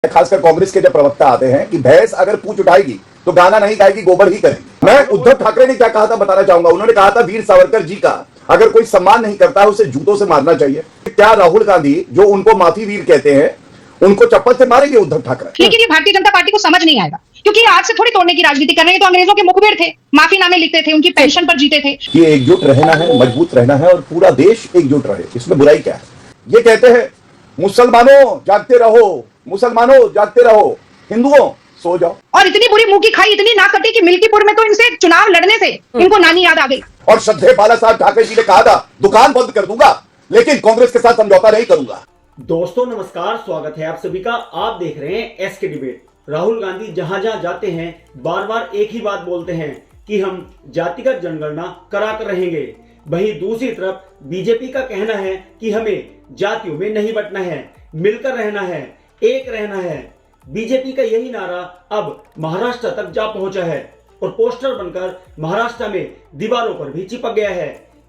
खासकर कांग्रेस के जब प्रवक्ता आते हैं कि भैंस अगर पूंछ उठाएगी तो गाना नहीं गाएगी, गोबर ही करेगी। मैं उद्धव ठाकरे ने क्या कहा था बताना चाहूंगा। उन्होंने कहा था वीर सावरकर जी का अगर कोई सम्मान नहीं करता है उसे जूतों से मारना चाहिए। क्या राहुल गांधी जो उनको माफी वीर कहते हैं उनको चप्पल से मारेंगे उद्धव ठाकरे? लेकिन ये भारतीय जनता पार्टी को समझ नहीं आएगा, क्योंकि आज से थोड़ी तोड़ने की राजनीति कर रहे हैं। तो अंग्रेजों के मुखबिर थे, माफीनामे लिखते थे, उनकी पेंशन पर जीते थे। ये एकजुट रहना है, मजबूत रहना है और पूरा देश एकजुट रहे, इसमें बुराई क्या है? ये कहते हैं मुसलमानों जागते रहो, मुसलमानों जागते रहो, हिंदुओं सो जाओ। और इतनी बुरी मुंह की खाई इतनी ना कटी कि मिल्कीपुर में तो इनसे चुनाव लड़ने से इनको नानी याद आ गई। और श्रद्धेय बाला साहब ठाकरे जी ने कहा था दुकान बंद कर दूंगा लेकिन कांग्रेस के साथ समझौता नहीं करूंगा। दोस्तों नमस्कार, स्वागत है आप सभी का। आप देख रहे हैं एसके डिबेट। राहुल गांधी जहां जहां जाते हैं बार बार एक ही बात बोलते हैं कि हम जातिगत जनगणना कराकर रहेंगे। वहीं दूसरी तरफ बीजेपी का कहना है कि हमें जातियों में नहीं बंटना है, मिलकर रहना है, एक रहना है। बीजेपी का यही नारा अब महाराष्ट्र तक जा पहुंचा है और पोस्टर बनकर महाराष्ट्र में दीवारों पर भी चिपक गया है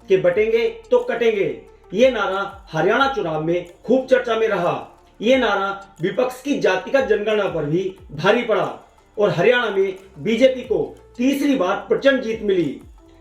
कि बटेंगे तो कटेंगे। ये नारा हरियाणा चुनाव में खूब चर्चा में रहा। ये नारा विपक्ष की जातिगत जनगणना पर भी भारी पड़ा और हरियाणा में बीजेपी को तीसरी बार प्रचंड जीत मिली।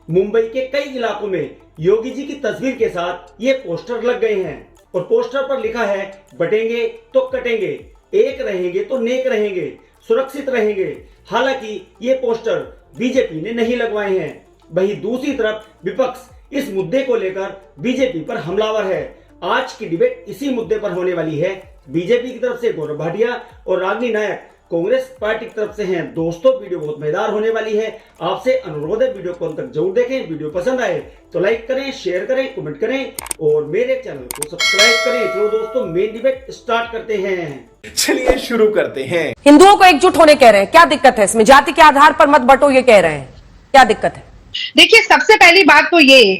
मुंबई के कई इलाकों में योगी जी की तस्वीर के साथ ये पोस्टर लग गए हैं और पोस्टर पर लिखा है बटेंगे तो कटेंगे, एक रहेंगे तो नेक रहेंगे, सुरक्षित रहेंगे। हालांकि ये पोस्टर बीजेपी ने नहीं लगवाए हैं। वहीं दूसरी तरफ विपक्ष इस मुद्दे को लेकर बीजेपी पर हमलावर है। आज की डिबेट इसी मुद्दे पर होने वाली है। बीजेपी की तरफ से गौरव भाटिया और रागिनी नायक कांग्रेस पार्टी की तरफ से हैं। दोस्तों वीडियो बहुत मजेदार होने वाली है। आपसे अनुरोध है वीडियो को अंत तक जरूर देखें। वीडियो पसंद आए तो लाइक करें, शेयर करें, कमेंट करें और मेरे चैनल को सब्सक्राइब करें। चलो दोस्तों मेन डिबेट स्टार्ट करते हैं। चलिए शुरू करते हैं। हिंदुओं को एकजुट होने कह रहे हैं, क्या दिक्कत है इसमें? जाति के आधार पर मत बंटो ये कह रहे हैं, क्या दिक्कत है? देखिए, सबसे पहली बात तो ये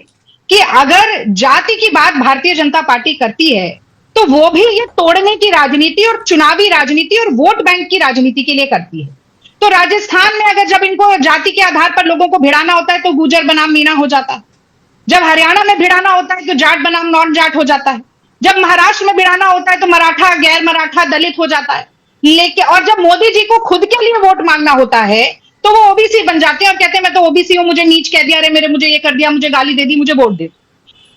कि अगर जाति की बात भारतीय जनता पार्टी करती है तो वो भी ये तोड़ने की राजनीति और चुनावी राजनीति और वोट बैंक की राजनीति के लिए करती है। तो राजस्थान में अगर जब इनको जाति के आधार पर लोगों को भिड़ाना होता है तो गुजर बनाम मीणा हो जाता है। जब हरियाणा में भिड़ाना होता है तो जाट बनाम नॉन जाट हो जाता है। जब महाराष्ट्र में भिड़ाना होता है तो मराठा गैर मराठा दलित हो जाता है। लेकिन और जब मोदी जी को खुद के लिए वोट मांगना होता है तो वो ओबीसी बन जाते हैं और कहते हैं मैं तो ओबीसी हूं, मुझे नीच कह दिया, अरे मुझे ये कर दिया, मुझे गाली दे दी, मुझे वोट दे।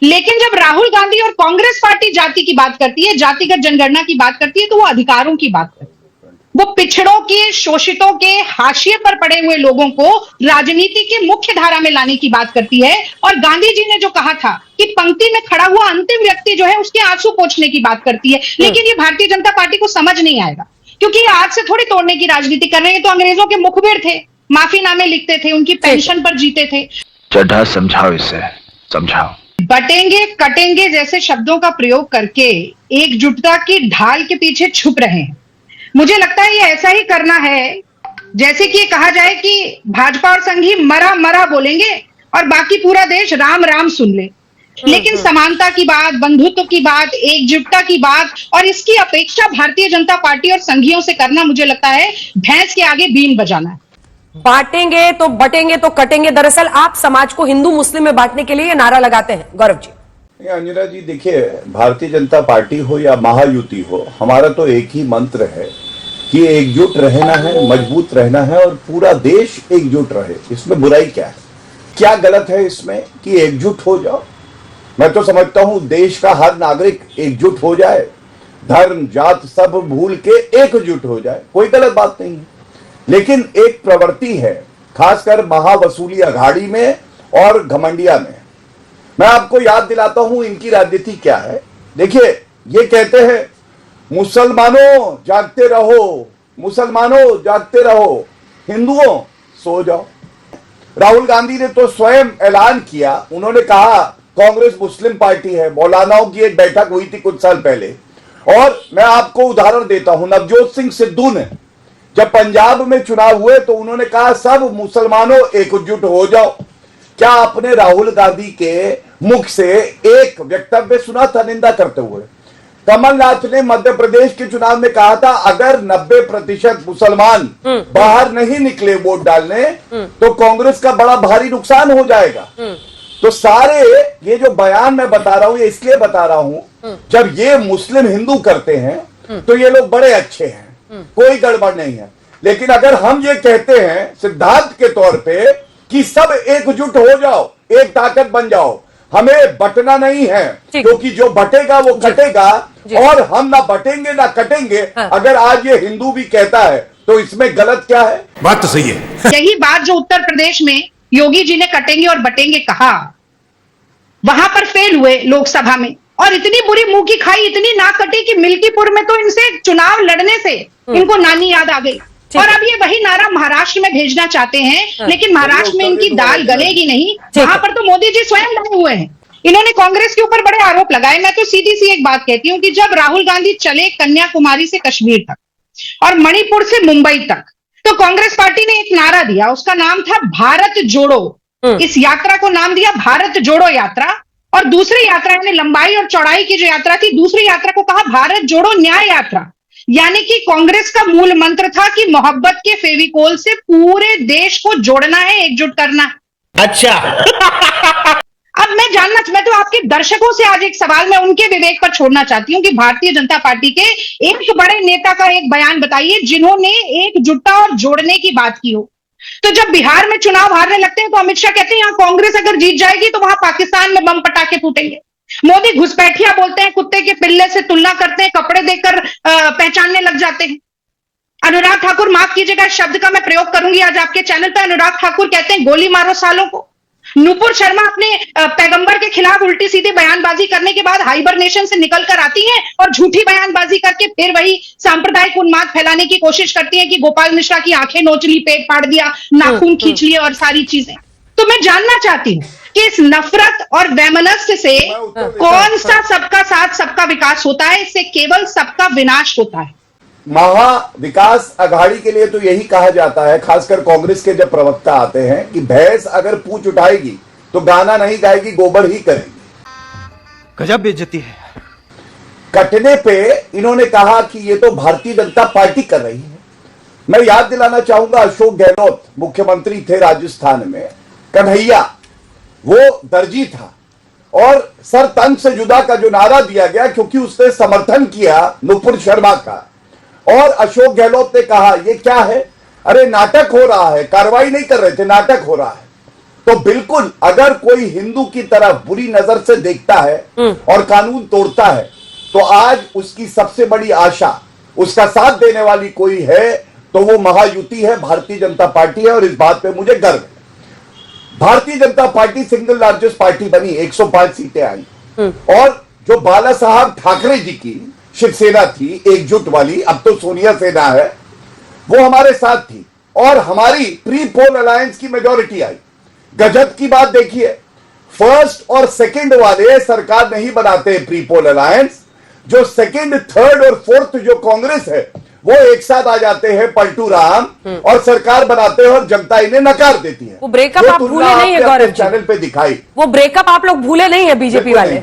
लेकिन जब राहुल गांधी और कांग्रेस पार्टी जाति की बात करती है, जातिगत जनगणना की बात करती है, तो वो अधिकारों की बात करती है। वो पिछड़ों के, शोषितों के, हाशिए पर पड़े हुए लोगों को राजनीति की मुख्य धारा में लाने की बात करती है। और गांधी जी ने जो कहा था कि पंक्ति में खड़ा हुआ अंतिम व्यक्ति जो है उसके आंसू पोंछने की बात करती है। लेकिन ये भारतीय जनता पार्टी को समझ नहीं आएगा, क्योंकि आज से थोड़ी तोड़ने की राजनीति कर रहे हैं। तो अंग्रेजों के मुखबिर थे, माफीनामे लिखते थे, उनकी पेंशन पर जीते थे। चड्ढा समझाओ, इसे समझाओ। बटेंगे कटेंगे जैसे शब्दों का प्रयोग करके एकजुटता की ढाल के पीछे छुप रहे हैं। मुझे लगता है ये ऐसा ही करना है जैसे कि कहा जाए कि भाजपा और संघी मरा मरा बोलेंगे और बाकी पूरा देश राम राम सुन ले। लेकिन समानता की बात, बंधुत्व की बात, एकजुटता की बात और इसकी अपेक्षा भारतीय जनता पार्टी और संघियों से करना, मुझे लगता है भैंस के आगे बीन बजाना है। बांटेंगे तो बटेंगे तो कटेंगे। दरअसल आप समाज को हिंदू मुस्लिम में बांटने के लिए ये नारा लगाते हैं। गौरव जी। अंजना जी, देखिए, भारतीय जनता पार्टी हो या महायुति हो, हमारा तो एक ही मंत्र है कि एकजुट रहना है, मजबूत रहना है और पूरा देश एकजुट रहे। इसमें बुराई क्या है? क्या गलत है इसमें कि एकजुट हो जाओ? मैं तो समझता हूं देश का हर नागरिक एकजुट हो जाए, धर्म जात सब भूल के एकजुट हो जाए, कोई गलत बात नहीं है। लेकिन एक प्रवृत्ति है, खासकर महावसूली अघाड़ी में और घमंडिया में। मैं आपको याद दिलाता हूं इनकी राजनीति क्या है। देखिए, ये कहते हैं मुसलमानों जागते रहो, मुसलमानों जागते रहो, हिंदुओं सो जाओ। राहुल गांधी ने तो स्वयं ऐलान किया, उन्होंने कहा कांग्रेस मुस्लिम पार्टी है। मौलानाओं की एक बैठक हुई थी कुछ साल पहले और मैं आपको उदाहरण देता हूं। नवजोत सिंह सिद्धू ने जब पंजाब में चुनाव हुए तो उन्होंने कहा सब मुसलमानों एकजुट हो जाओ। क्या आपने राहुल गांधी के मुख से एक वक्तव्य सुना था निंदा करते हुए? कमलनाथ ने मध्य प्रदेश के चुनाव में कहा था अगर 90% मुसलमान बाहर नहीं निकले वोट डालने तो कांग्रेस का बड़ा भारी नुकसान हो जाएगा। तो सारे ये जो बयान मैं बता रहा हूं ये इसलिए बता रहा हूं, जब ये मुस्लिम हिंदू करते हैं तो ये लोग बड़े अच्छे हैं, कोई गड़बड़ नहीं है। लेकिन अगर हम ये कहते हैं सिद्धांत के तौर पे कि सब एकजुट हो जाओ, एक ताकत बन जाओ, हमें बटना नहीं है, क्योंकि जो बटेगा वो कटेगा, और हम ना बटेंगे ना कटेंगे। हाँ। अगर आज ये हिंदू भी कहता है तो इसमें गलत क्या है? बात तो सही है। यही बात जो उत्तर प्रदेश में योगी जी ने कटेंगे और बटेंगे कहा, वहां पर फेल हुए लोकसभा में, और इतनी बुरी मुंह की खाई, इतनी ना कटी कि मिल्कीपुर में तो इनसे चुनाव लड़ने से इनको नानी याद आ गई। और अब ये वही नारा महाराष्ट्र में भेजना चाहते हैं, लेकिन महाराष्ट्र में इनकी दाल गलेगी नहीं। वहां पर तो मोदी जी स्वयं लगे हुए हैं। इन्होंने कांग्रेस के ऊपर बड़े आरोप लगाए। मैं तो सीधी सी एक बात कहती हूं कि जब राहुल गांधी चले कन्याकुमारी से कश्मीर तक और मणिपुर से मुंबई तक, तो कांग्रेस पार्टी ने एक नारा दिया, उसका नाम था भारत जोड़ो। इस यात्रा को नाम दिया भारत जोड़ो यात्रा। और दूसरी यात्रा, यानी लंबाई और चौड़ाई की जो यात्रा थी, दूसरी यात्रा को कहा भारत जोड़ो न्याय यात्रा। यानी कि कांग्रेस का मूल मंत्र था कि मोहब्बत के फेविकोल से पूरे देश को जोड़ना है, एकजुट करना है। अच्छा। अब मैं तो आपके दर्शकों से आज एक सवाल मैं उनके विवेक पर छोड़ना चाहती हूं कि भारतीय जनता पार्टी के एक बड़े नेता का एक बयान बताइए जिन्होंने एकजुटता और जोड़ने की बात की हो। तो जब बिहार में चुनाव हारने लगते हैं तो अमित शाह कहते हैं यहां कांग्रेस अगर जीत जाएगी तो वहां पाकिस्तान में बम पटाखे फूटेंगे। मोदी घुसपैठिया बोलते हैं, कुत्ते के पिल्ले से तुलना करते हैं, कपड़े देखकर पहचानने लग जाते हैं। अनुराग ठाकुर, माफ कीजिएगा इस शब्द का मैं प्रयोग करूंगी आज आपके चैनल पर, अनुराग ठाकुर कहते हैं गोली मारो सालों को। नुपुर शर्मा अपने पैगंबर के खिलाफ उल्टी सीधी बयानबाजी करने के बाद हाइबरनेशन से निकलकर आती हैं और झूठी बयानबाजी करके फिर वही सांप्रदायिक उन्माद फैलाने की कोशिश करती हैं कि गोपाल मिश्रा की आंखें नोच ली, पेट फाड़ दिया, नाखून खींच लिए और सारी चीजें। तो मैं जानना चाहती हूं कि इस नफरत और वैमनस्य से कौन सा सबका साथ सबका विकास होता है? इससे केवल सबका विनाश होता है। महा विकास अघाड़ी के लिए तो यही कहा जाता है, खासकर कांग्रेस के जब प्रवक्ता आते हैं, कि भैंस अगर पूंछ उठाएगी तो गाना नहीं गाएगी, गोबर ही करेगी। गजब बेइज्जती है। कटने पे इन्होंने कहा कि ये तो भारतीय जनता पार्टी कर रही है। मैं याद दिलाना चाहूंगा, अशोक गहलोत मुख्यमंत्री थे राजस्थान में, कन्हैया वो दर्जी था, और सर तन से जुदा का जो नारा दिया गया क्योंकि उसने समर्थन किया नुपुर शर्मा का, और अशोक गहलोत ने कहा ये क्या है, अरे नाटक हो रहा है, कार्रवाई नहीं कर रहे थे, नाटक हो रहा है। तो बिल्कुल अगर कोई हिंदू की तरफ बुरी नजर से देखता है और कानून तोड़ता है, तो आज उसकी सबसे बड़ी आशा, उसका साथ देने वाली कोई है तो वो महायुति है, भारतीय जनता पार्टी है, और इस बात पे मुझे गर्व है। Bharatiya Janata party single largest party बनी, 105 सीटें आई, और जो बाला साहब ठाकरे जी की शिवसेना थी एकजुट वाली, अब तो सोनिया सेना है, वो हमारे साथ थी, और हमारी प्री पोल अलायंस की मेजॉरिटी आई। गजब की बात देखिए, फर्स्ट और सेकंड वाले सरकार नहीं बनाते प्री पोल अलायंस, जो सेकंड, थर्ड और फोर्थ जो कांग्रेस है वो एक साथ आ जाते हैं पलटू राम और सरकार बनाते हैं, और जनता इन्हें नकार देती है। वो ब्रेकअप आप भूले नहीं है गौरव जी, चैनल पे दिखाई, वो ब्रेकअप आप लोग भूले नहीं है बीजेपी वाले।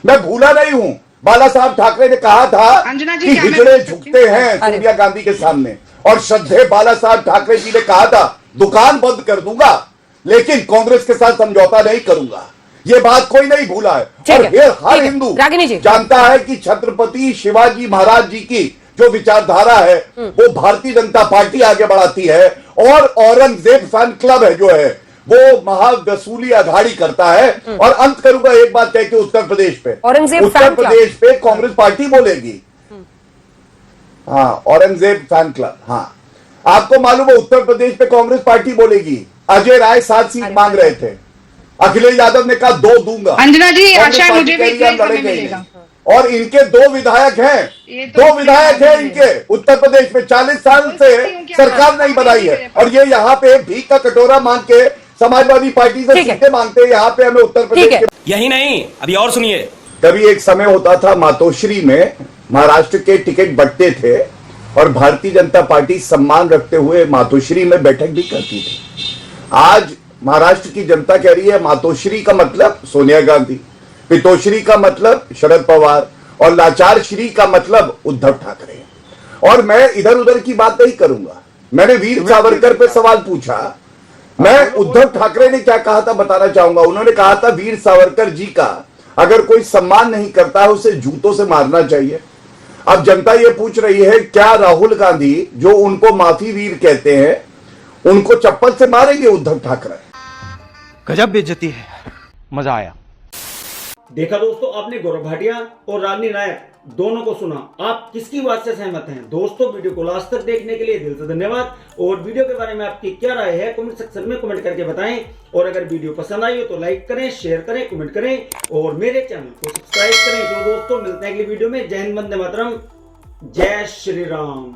मैं भूला नहीं हूं। बाला साहब ठाकरे ने कहा था कि हिजड़े झुकते हैं सोनिया गांधी के सामने, और श्रद्धेय बाला साहब ठाकरे जी ने कहा था दुकान बंद कर दूंगा लेकिन कांग्रेस के साथ समझौता नहीं करूंगा। ये बात कोई नहीं भूला है, और हर हिंदू जानता है कि छत्रपति शिवाजी महाराज जी की जो विचारधारा है वो भारतीय जनता पार्टी आगे बढ़ाती है, और औरंगजेब फैन क्लब है जो है वो महावसूली अघाड़ी करता है। और अंत करूंगा एक बात कह के उत्तर प्रदेश पे, उत्तर प्रदेश पे कांग्रेस पार्टी बोलेगी, हाँ औरंगजेब फैन क्लब, हाँ आपको मालूम है उत्तर प्रदेश पे कांग्रेस पार्टी बोलेगी। अजय राय 7 सीट मांग रहे थे, अखिलेश यादव ने कहा 2 दूंगा। अंजना जी आशा मुझे भी मिलेगा। और इनके 2 विधायक हैं, 2 विधायक हैं इनके उत्तर प्रदेश में, 40 साल से सरकार नहीं बनाई है, और ये यहाँ पे भीख का कटोरा मांग के समाजवादी पार्टी से सीटें मांगते हैं। यहाँ पे हमें उत्तर प्रदेश के, यही नहीं अभी और सुनिए, कभी एक समय होता था मातोश्री में महाराष्ट्र के टिकट बंटते थे, और भारतीय जनता पार्टी सम्मान रखते हुए मातोश्री में बैठक भी करती थी। आज महाराष्ट्र की जनता कह रही है मातोश्री का मतलब सोनिया गांधी, पितोश्री का मतलब शरद पवार, और लाचार श्री का मतलब उद्धव ठाकरे। और मैं इधर उधर की बात नहीं करूंगा। मैंने वीर सावरकर पे सवाल पूछा, मैं उद्धव ठाकरे ने क्या कहा था बताना चाहूंगा। उन्होंने कहा था वीर सावरकर जी का अगर कोई सम्मान नहीं करता है उसे जूतों से मारना चाहिए। अब जनता ये पूछ रही है क्या राहुल गांधी जो उनको माफी वीर कहते हैं उनको चप्पल से मारेंगे उद्धव ठाकरे? गजब बेइज्जती है, मजा आया। देखा दोस्तों, आपने गौरव भाटिया और रागिनी नायक दोनों को सुना। आप किसकी बात से सहमत हैं? दोस्तों, वीडियो को लास्ट तक देखने के लिए दिल से धन्यवाद। और वीडियो के बारे में आपकी क्या राय है कमेंट सेक्शन में कमेंट करके बताएं। और अगर वीडियो पसंद आई हो तो लाइक करें, शेयर करें, कमेंट करें और मेरे चैनल को सब्सक्राइब करें। तो दोस्तों, मिलते हैं अगली वीडियो में। जय हिंद, वंदे मातरम, जय श्री राम।